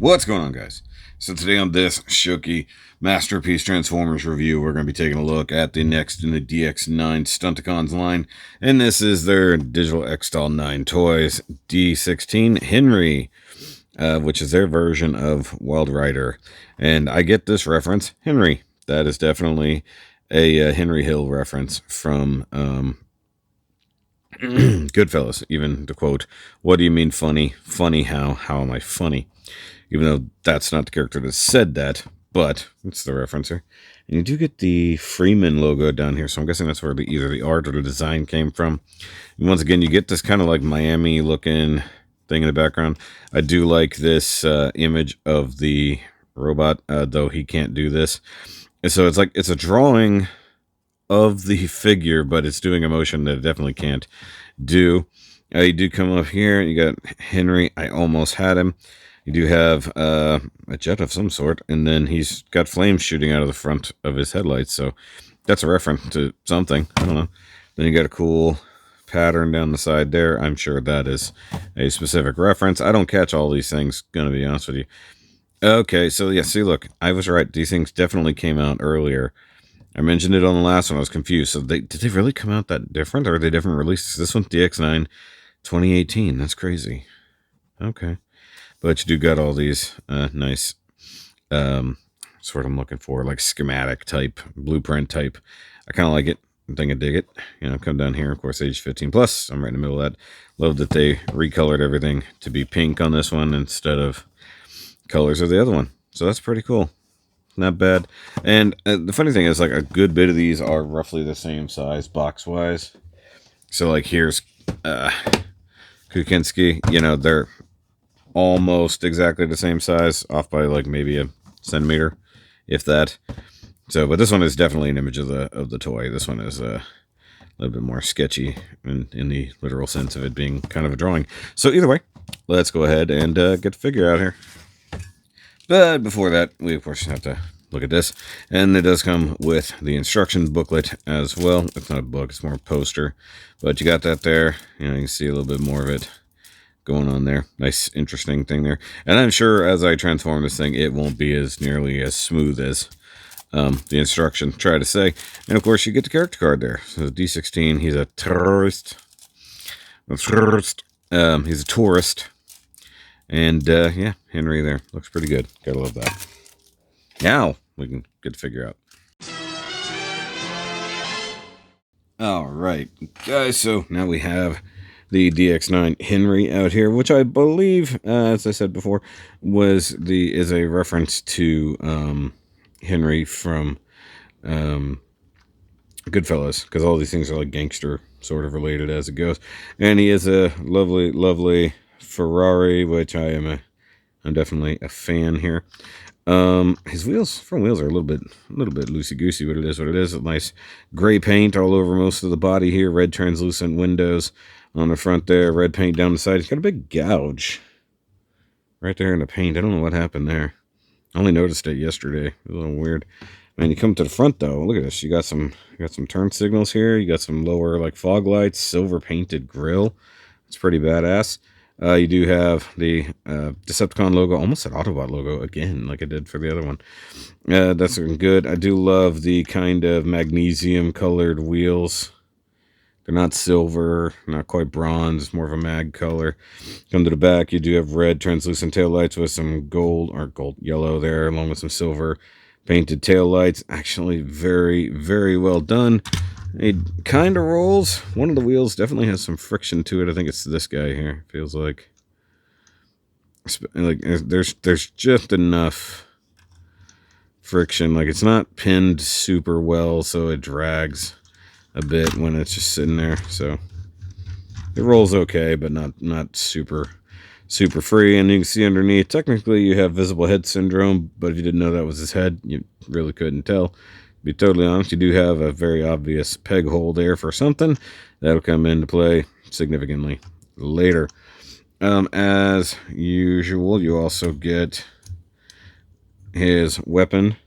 What's going on, guys? So today on this Shoky Masterpiece Transformers review, we're going to be taking a look at the next in the DX9 Stunticons line, and this is their Digital X-Doll 9 Toys D16 Henry, which is their version of Wildrider. And I get this reference, Henry. That is definitely a Henry Hill reference from Goodfellas, even to quote, "What do you mean funny? Funny how? How am I funny?" Even though that's not the character that said that, but it's the referencer. And you do get the Freeman logo down here, so I'm guessing that's where either the art or the design came from. And once again, you get this kind of like Miami-looking thing in the background. I do like this image of the robot, though he can't do this. And so it's a drawing of the figure, but it's doing a motion that it definitely can't do. You do come up here, you got Henry. I almost had him. You do have a jet of some sort, and then he's got flames shooting out of the front of his headlights, so that's a reference to something. I don't know. Then you got a cool pattern down the side there. I'm sure that is a specific reference. I don't catch all these things, gonna be honest with you. Okay, so yeah, see, look, I was right. These things definitely came out earlier. I mentioned it on the last one. I was confused. So did they really come out that different, or are they different releases? This one's DX9 2018. That's crazy. Okay. But you do got all these nice, sort of I'm looking for, like schematic type, blueprint type. I kind of like it. I think I dig it. You know, come down here, of course, age 15 plus. I'm right in the middle of that. Love that they recolored everything to be pink on this one instead of colors of the other one. So that's pretty cool. Not bad. And the funny thing is, like, a good bit of these are roughly the same size box-wise. So, like, here's Kukinski. You know, they're almost exactly the same size, off by like maybe a centimeter, if that. So, but this one is definitely an image of the toy. This one is a little bit more sketchy in the literal sense of it being kind of a drawing. So either way, let's go ahead and get the figure out here. But before that, we of course have to look at this, and it does come with the instruction booklet as well. It's not a book, it's more a poster, but you got that there. You know, you can see a little bit more of it going on there. Nice, interesting thing there. And I'm sure as I transform this thing, it won't be as nearly as smooth as the instruction try to say. And of course, you get the character card there. So D16, he's a tourist. He's a tourist. And yeah, Henry there. Looks pretty good. Gotta love that. Now, we can get the figure out. Alright, guys, so now we have the DX9 Henry out here, which I believe, as I said before, is a reference to Henry from Goodfellas, because all these things are like gangster sort of related as it goes. And he is a lovely, lovely Ferrari, which I'm definitely a fan here. His front wheels are a little bit loosey goosey, but it is what it is. A nice gray paint all over most of the body here, red translucent windows on the front there, red paint down the side. He's got a big gouge right there in the paint. I don't know what happened there. I only noticed it yesterday. A little weird. Man, you come to the front though. Look at this. You got some turn signals here. You got some lower like fog lights, silver painted grill. It's pretty badass. You do have the Decepticon logo, almost an Autobot logo again, like I did for the other one. That's good. I do love the kind of magnesium colored wheels. They're not silver, not quite bronze. It's more of a mag color. Come to the back, you do have red translucent tail lights with some gold yellow there, along with some silver painted tail lights. Actually, very, very well done. It kind of rolls. One of the wheels definitely has some friction to it. I think it's this guy here. Feels like there's just enough friction. Like, it's not pinned super well, so it drags a bit when it's just sitting there. So it rolls okay, but not super free. And you can see underneath, technically you have visible head syndrome, but if you didn't know that was his head, you really couldn't tell. To be totally honest, you do have a very obvious peg hole there for something that'll come into play significantly later. As usual, you also get his weapon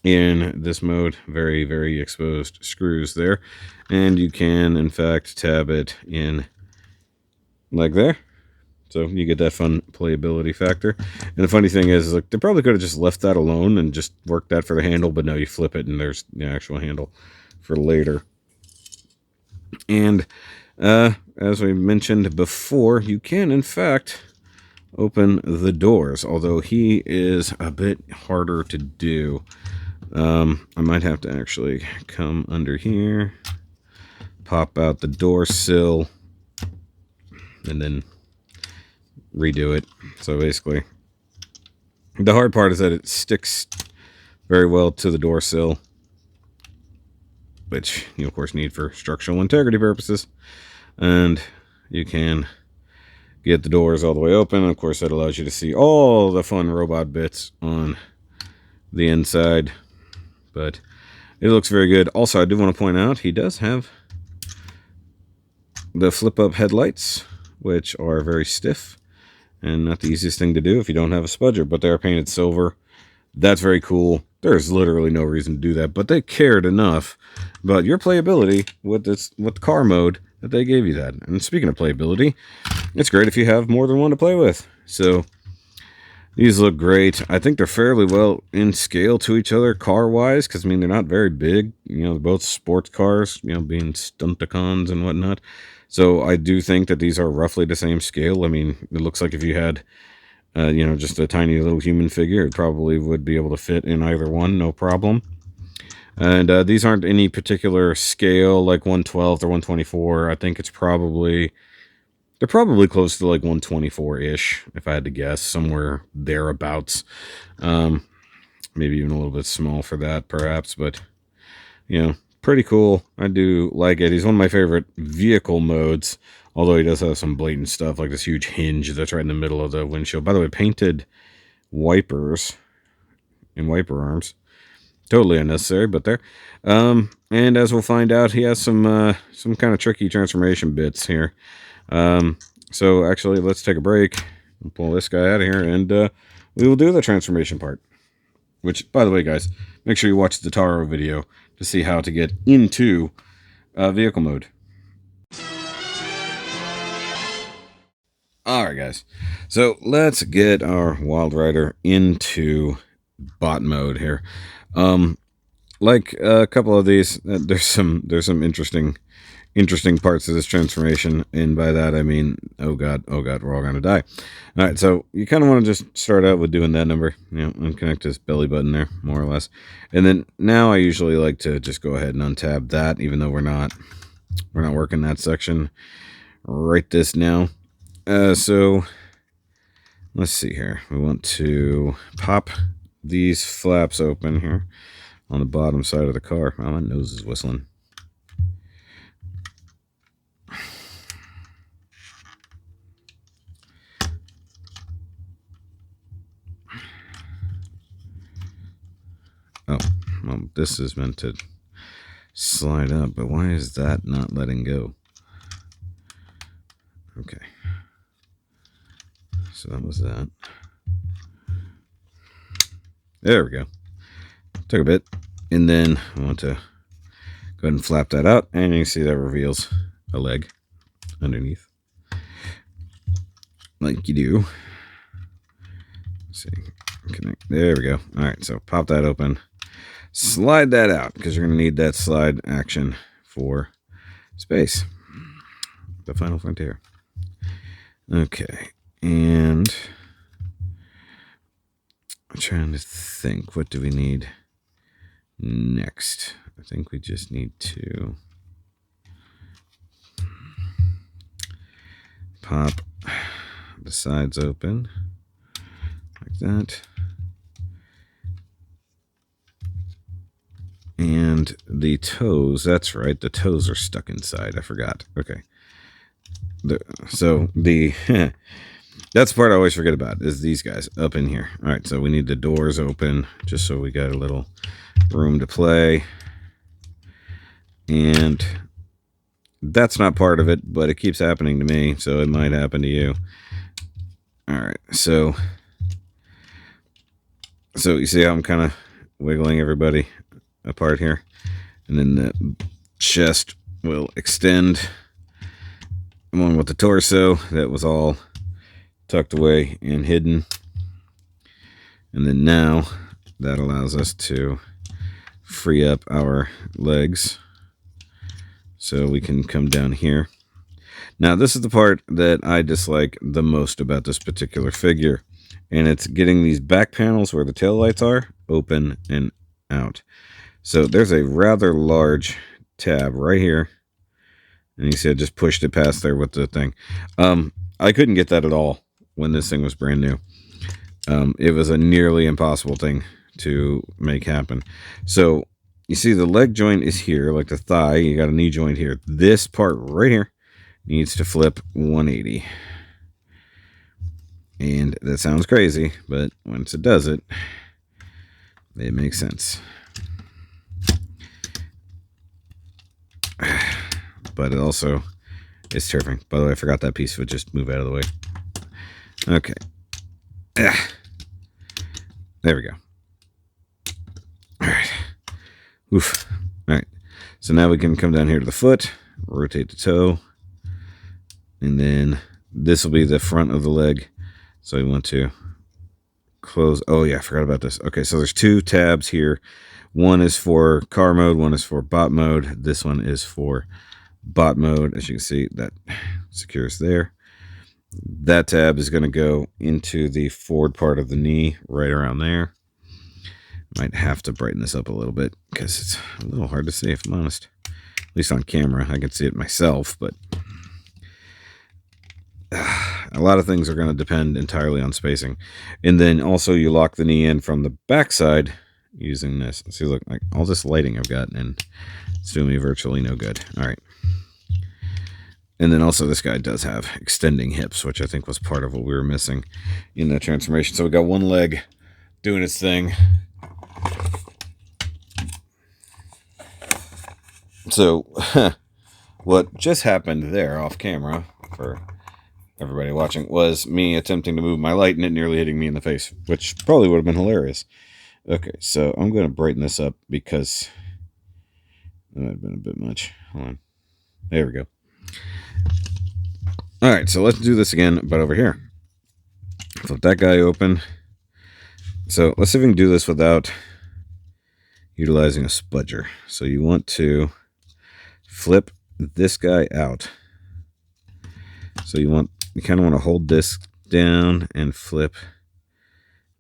in this mode. Very, very exposed screws there. And you can, in fact, tab it in like there. So you get that fun playability factor. And the funny thing is like, they probably could have just left that alone and just worked that for the handle, but no, you flip it and there's the actual handle for later. And as we mentioned before, you can, in fact, open the doors, although he is a bit harder to do. I might have to actually come under here, pop out the door sill, and then redo it. So basically, the hard part is that it sticks very well to the door sill, which you of course need for structural integrity purposes. And you can get the doors all the way open. Of course, that allows you to see all the fun robot bits on the inside, but it looks very good. Also, I do want to point out he does have the flip-up headlights, which are very stiff and not the easiest thing to do if you don't have a spudger, but they're painted silver. That's very cool. There's literally no reason to do that, but they cared enough about your playability with the car mode that they gave you that. And speaking of playability, it's great if you have more than one to play with. So these look great. I think they're fairly well in scale to each other car-wise, because I mean they're not very big. You know, they're both sports cars, you know, being Stunticons and whatnot. So I do think that these are roughly the same scale. I mean, it looks like if you had you know, just a tiny little human figure, it probably would be able to fit in either one, no problem. And these aren't any particular scale, like 1/12 or 1/24. I think it's probably, they're probably close to like 1/24-ish, if I had to guess, somewhere thereabouts. Maybe even a little bit small for that, perhaps, but, you know, pretty cool. I do like it. He's one of my favorite vehicle modes, although he does have some blatant stuff, like this huge hinge that's right in the middle of the windshield. By the way, painted wipers and wiper arms. Totally unnecessary, but there. And as we'll find out, he has some kind of tricky transformation bits here. So actually, let's take a break. We'll pull this guy out of here, and we will do the transformation part. Which, by the way, guys, make sure you watch the Taro video to see how to get into vehicle mode. Alright, guys. So let's get our Wildrider into bot mode here. Like a couple of these, there's some interesting parts of this transformation, and by that I mean, oh god, we're all gonna die. All right, so you kind of want to just start out with doing that number, you know, unconnect this belly button there, more or less, and then now I usually like to just go ahead and untab that, even though we're not working that section right this now. So let's see here. We want to pop these flaps open here on the bottom side of the car. Oh, my nose is whistling. Oh, well, this is meant to slide up, but why is that not letting go? Okay. So that was that. There we go. Took a bit. And then I want to go ahead and flap that out. And you can see that reveals a leg underneath. Like you do. Let's see. Connect. There we go. Alright, so pop that open. Slide that out, because you're going to need that slide action for space. The final frontier. Okay. And I'm trying to think, what do we need next? I think we just need to pop the sides open like that. And the toes, that's right, the toes are stuck inside. I forgot. Okay. So the that's the part I always forget about, is these guys up in here. All right, so we need the doors open just so we got a little room to play. And that's not part of it, but it keeps happening to me, so it might happen to you. All right, so you see how I'm kind of wiggling everybody apart here, and then the chest will extend along with the torso. That was all tucked away and hidden. And then now that allows us to free up our legs so we can come down here. Now this is the part that I dislike the most about this particular figure, and it's getting these back panels where the tail lights are open and out. So there's a rather large tab right here, and you see I just pushed it past there with the thing. I couldn't get that at all when this thing was brand new. It was a nearly impossible thing to make happen. So you see the leg joint is here, like the thigh. You got a knee joint here. This part right here needs to flip 180. And that sounds crazy, but once it does it, it makes sense. But it also is terrifying. By the way, I forgot that piece would just move out of the way. Okay. There we go. Alright. Oof. Alright. So now we can come down here to the foot, rotate the toe, and then this will be the front of the leg. So we want to close. Oh yeah, I forgot about this. Okay, so there's two tabs here. One is for car mode, one is for bot mode. This one is for bot mode. As you can see, that secures there. That tab is going to go into the forward part of the knee, right around there. Might have to brighten this up a little bit because it's a little hard to see, if I'm honest. At least on camera. I can see it myself, but a lot of things are going to depend entirely on spacing. And then also you lock the knee in from the backside using this. See, look, like all this lighting I've got, and it's doing me virtually no good. All right. And then also this guy does have extending hips, which I think was part of what we were missing in that transformation. So we got one leg doing its thing. So what just happened there off camera for everybody watching was me attempting to move my light and it nearly hitting me in the face, which probably would have been hilarious. Okay, so I'm going to brighten this up because that might have been a bit much. Hold on. There we go. All right, so let's do this again, but over here. Flip that guy open. So let's see if we can do this without utilizing a spudger. So you want to flip this guy out. So you kind of want to hold this down and flip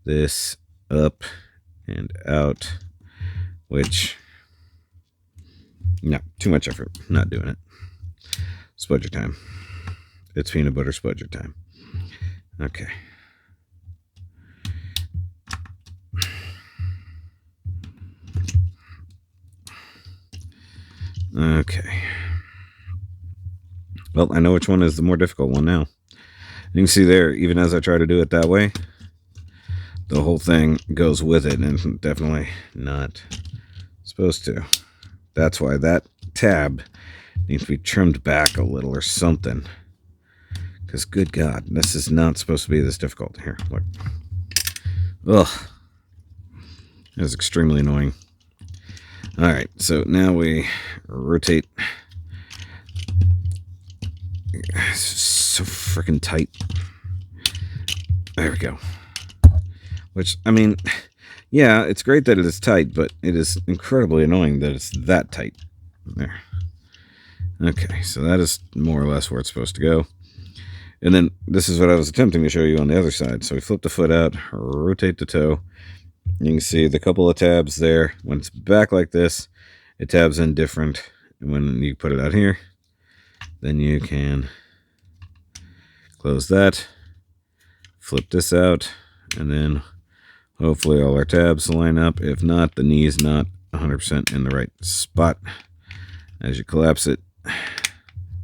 this up and out, which, no, too much effort. Not doing it. Spudger time. It's peanut butter spudger time. Okay. Okay. Well, I know which one is the more difficult one now. You can see there, even as I try to do it that way, the whole thing goes with it, and definitely not supposed to. That's why that tab needs to be trimmed back a little or something. Because, good God, this is not supposed to be this difficult. Here, look. Ugh. That is extremely annoying. Alright, so now we rotate. So freaking tight. There we go. Which, I mean, yeah, it's great that it is tight, but it is incredibly annoying that it's that tight. There. Okay, so that is more or less where it's supposed to go. And then this is what I was attempting to show you on the other side. So we flip the foot out, rotate the toe. You can see the couple of tabs there. When it's back like this, it tabs in different. And when you put it out here, then you can close that, flip this out, and then hopefully all our tabs line up. If not, the knee is not 100% in the right spot. As you collapse it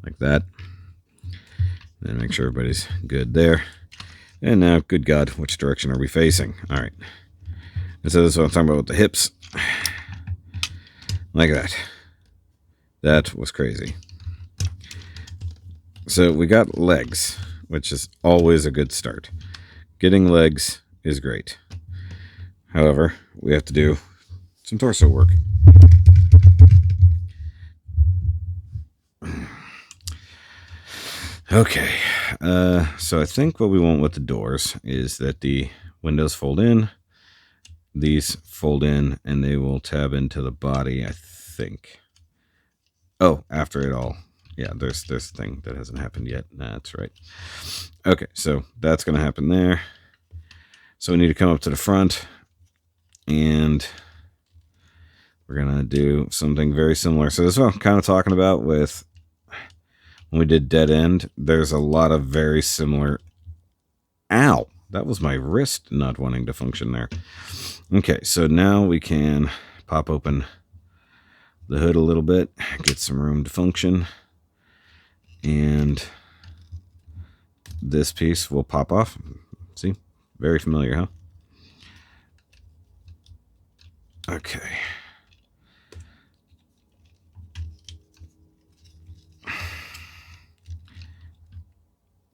like that, then make sure everybody's good there. And now, good God, which direction are we facing? All right. And so this is what I'm talking about with the hips. Like that. That was crazy. So we got legs, which is always a good start. Getting legs is great. However, we have to do some torso work. Okay, so I think what we want with the doors is that the windows fold in, these fold in, and they will tab into the body, I think. Oh, after it all. Yeah, there's this thing that hasn't happened yet. That's right. Okay, so that's going to happen there. So we need to come up to the front, and we're going to do something very similar. So this is what I'm kind of talking about with when we did Dead End. There's a lot of very similar... Ow! That was my wrist not wanting to function there. Okay, so now we can pop open the hood a little bit, get some room to function, and this piece will pop off. See? Very familiar, huh? Okay.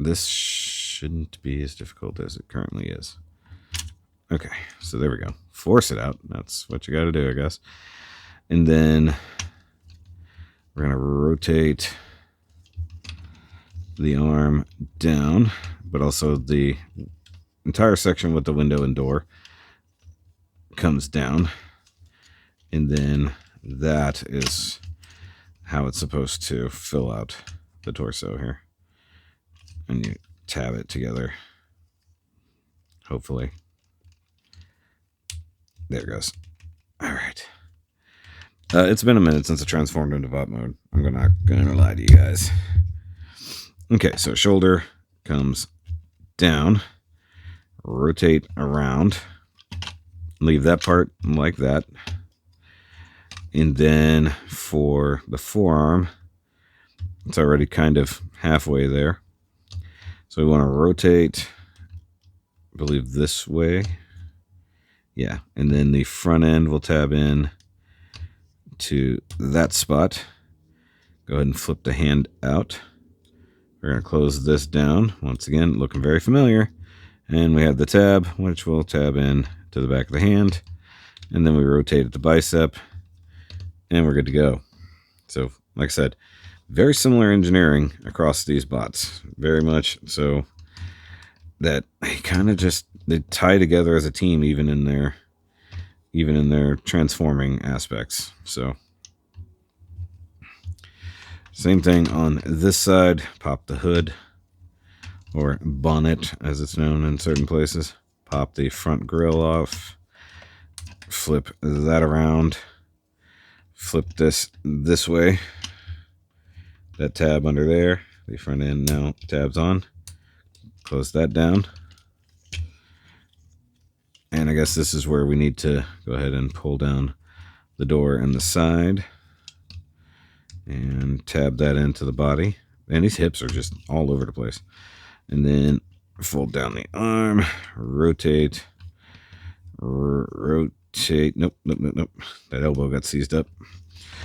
This shouldn't be as difficult as it currently is. Okay, so there we go. Force it out. That's what you got to do, I guess. And then we're going to rotate the arm down, but also the entire section with the window and door comes down. And then that is how it's supposed to fill out the torso here. And you tab it together. Hopefully. There it goes. All right. It's been a minute since I transformed into bot mode. I'm not gonna lie to you guys. Okay, so shoulder comes down, rotate around, leave that part like that, and then for the forearm, it's already kind of halfway there. So we want to rotate, I believe this way. Yeah, and then the front end will tab in to that spot. Go ahead and flip the hand out. We're going to close this down. Once again, looking very familiar. And we have the tab, which will tab in to the back of the hand. And then we rotate at the bicep. And we're good to go. So, like I said, very similar engineering across these bots. Very much so that they kind of just they tie together as a team, even in their transforming aspects. So same thing on this side. Pop the hood, or bonnet as it's known in certain places. Pop the front grille off. Flip that around. Flip this way. That tab under there. The front end now tabs on. Close that down. And I guess this is where we need to go ahead and pull down the door and the side. And tab that into the body. And these hips are just all over the place. And then fold down the arm. Rotate. Rotate. Nope. That elbow got seized up.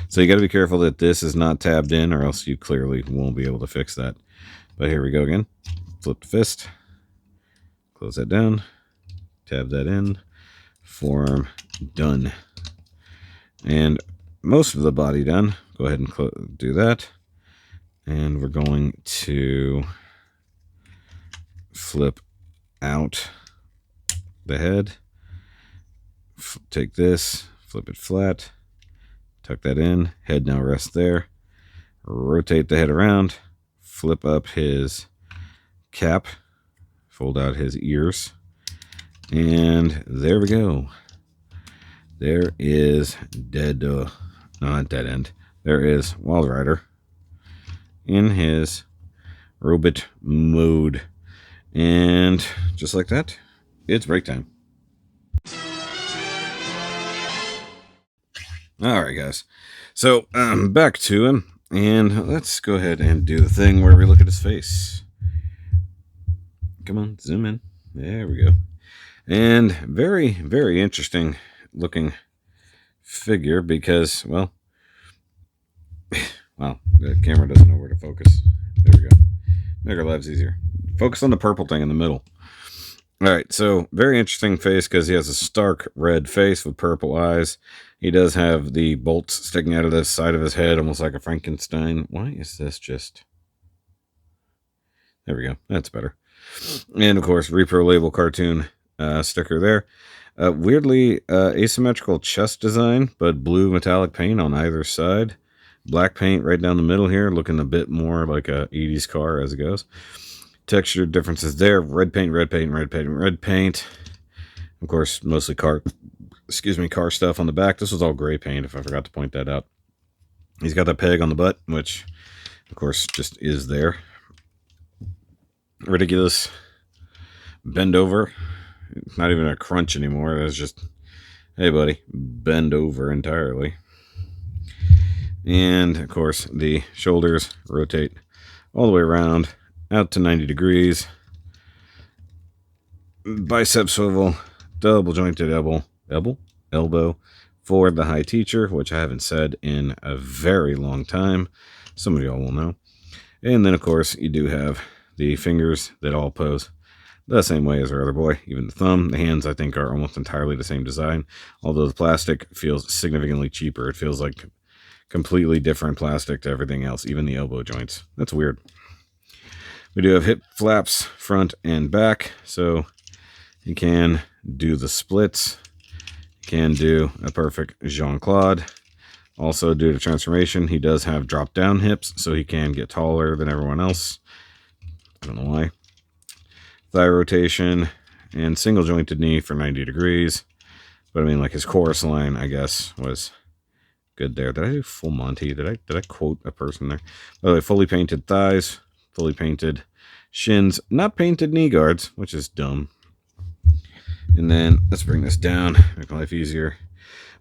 So you got to be careful that this is not tabbed in, or else you clearly won't be able to fix that. But here we go again. Flip the fist. Close that down. Tab that in. Forearm done. And most of the body done. Go ahead and do that. And we're going to flip out the head. Take this, flip it flat, tuck that in. Head now rests there. Rotate the head around. Flip up his cap. Fold out his ears. And there we go. There is not Dead End. There is Wildrider in his robot mode. And just like that, it's break time. Alright, guys. So, back to him. And let's go ahead and do the thing where we look at his face. Come on, zoom in. There we go. And very, very interesting looking figure because, well, the camera doesn't know where to focus. There we go. Make our lives easier. Focus on the purple thing in the middle. Alright, so very interesting face because he has a stark red face with purple eyes. He does have the bolts sticking out of the side of his head, almost like a Frankenstein. Why is this just... There we go. That's better. And, of course, Repro Label cartoon sticker there. Weirdly asymmetrical chest design, but blue metallic paint on either side. Black paint right down the middle here, looking a bit more like a 80s car as it goes. Texture differences there. Red paint, red paint, red paint, red paint. Of course, mostly car stuff on the back. This was all gray paint, if I forgot to point that out. He's got that peg on the butt, which, of course, just is there. Ridiculous bend over. It's not even a crunch anymore. It's just, hey, buddy, bend over entirely. And, of course, the shoulders rotate all the way around, out to 90 degrees. Bicep swivel, double jointed elbow for the high teacher, which I haven't said in a very long time. Some of y'all will know. And then, of course, you do have the fingers that all pose the same way as our other boy. Even the thumb, the hands, I think, are almost entirely the same design, although the plastic feels significantly cheaper. It feels like completely different plastic to everything else, even the elbow joints. That's weird. We do have hip flaps front and back, so you can do the splits. You can do a perfect Jean-Claude. Also, due to transformation, he does have drop-down hips, so he can get taller than everyone else. I don't know why. Thigh rotation and single jointed knee for 90 degrees. But I mean, like, his chorus line, I guess, was good there. Did I do full Monty? Did I quote a person there? By the way, fully painted thighs, fully painted shins, not painted knee guards, which is dumb. And then let's bring this down, make life easier.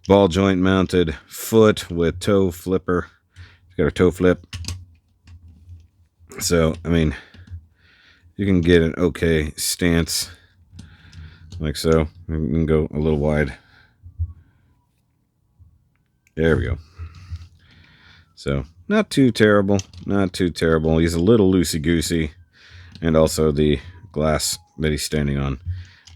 Ball joint mounted foot with toe flipper. He's got a toe flip. So, I mean, you can get an okay stance like so. You can go a little wide. There we go. So, not too terrible. Not too terrible. He's a little loosey-goosey. And also the glass that he's standing on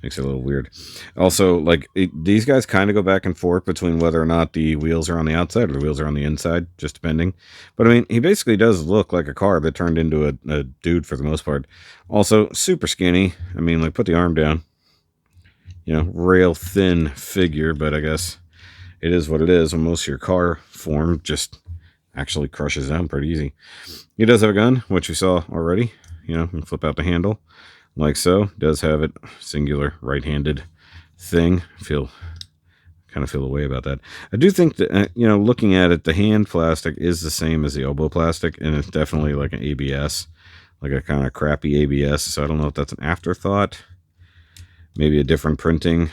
makes it a little weird. Also, like, these guys kind of go back and forth between whether or not the wheels are on the outside or the wheels are on the inside, just depending. But, I mean, he basically does look like a car that turned into a dude for the most part. Also, super skinny. I mean, like, put the arm down. You know, rail thin figure, but I guess it is what it is. When most of your car form just actually crushes down pretty easy. He does have a gun, which we saw already. You know, and flip out the handle like so. Does have it singular right-handed thing. Kind of feel the way about that. I do think that, you know, looking at it, the hand plastic is the same as the elbow plastic, and it's definitely like an ABS, like a kind of crappy ABS. So I don't know if that's an afterthought. Maybe a different printing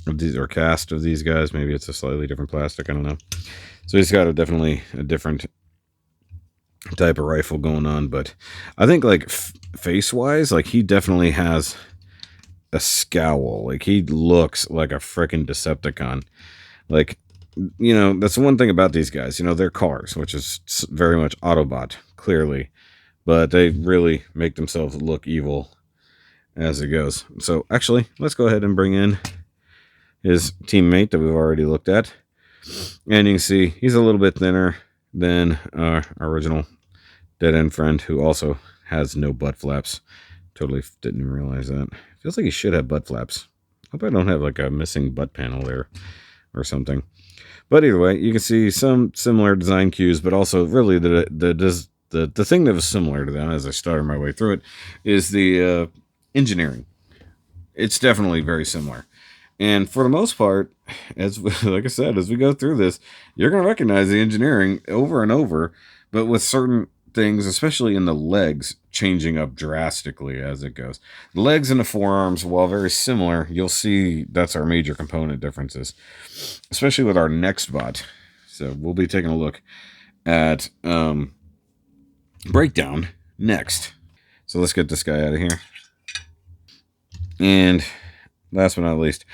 of these, or cast of these guys. Maybe it's a slightly different plastic. I don't know. So he's got definitely a different type of rifle going on, but I think, like, face-wise, like, he definitely has a scowl. Like, he looks like a freaking Decepticon. Like, you know, that's one thing about these guys. You know, they're cars, which is very much Autobot, clearly, but they really make themselves look evil as it goes. So, actually, let's go ahead and bring in his teammate that we've already looked at. And you can see he's a little bit thinner than our original dead-end friend, who also has no butt flaps. Totally didn't even realize that. Feels like he should have butt flaps. Hope I don't have, like, a missing butt panel there or something. But either way, you can see some similar design cues, but also really the thing that was similar to them as I started my way through it is the engineering. It's definitely very similar. And for the most part, like I said, as we go through this, you're going to recognize the engineering over and over, but with certain things, especially in the legs, changing up drastically as it goes. The legs and the forearms, while very similar, you'll see that's our major component differences, especially with our next bot. So we'll be taking a look at breakdown next. So let's get this guy out of here. And last but not least,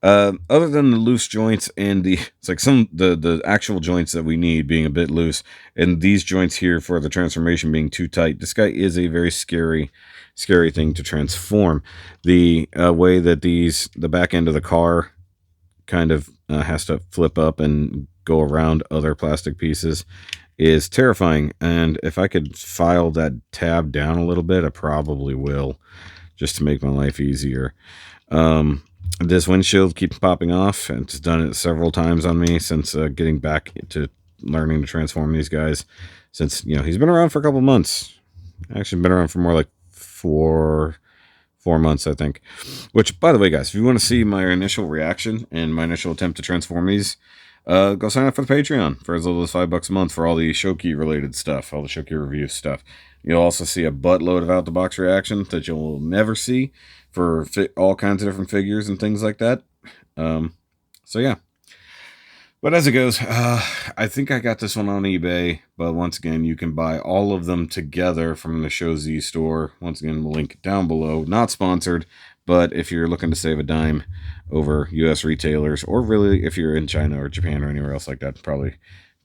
other than the loose joints and it's like the actual joints that we need being a bit loose, and these joints here for the transformation being too tight, this guy is a very scary thing to transform. The way that the back end of the car kind of has to flip up and go around other plastic pieces is terrifying. And if I could file that tab down a little bit, I probably will, just to make my life easier. This windshield keeps popping off, and it's done it several times on me since getting back to learning to transform these guys. Since, he's been around for a couple months. Actually, been around for more like four months, I think. Which, by the way, guys, if you want to see my initial reaction and my initial attempt to transform these, go sign up for the Patreon for as little as $5 a month for all the Shoky related stuff, all the Shoky review stuff. You'll also see a buttload of out the box reactions that you'll never see for all kinds of different figures and things like that. So yeah. But as it goes, I think I got this one on eBay. But once again, you can buy all of them together from the Shozy store. Once again, link down below. Not sponsored, but if you're looking to save a dime over U.S. retailers, or really if you're in China or Japan or anywhere else like that, probably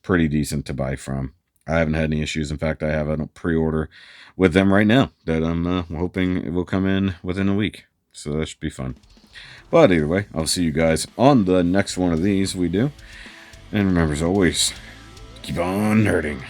pretty decent to buy from. I haven't had any issues. In fact, I have a pre-order with them right now that I'm hoping it will come in within a week. So that should be fun. But either way, I'll see you guys on the next one of these we do. And remember, as always, keep on nerding.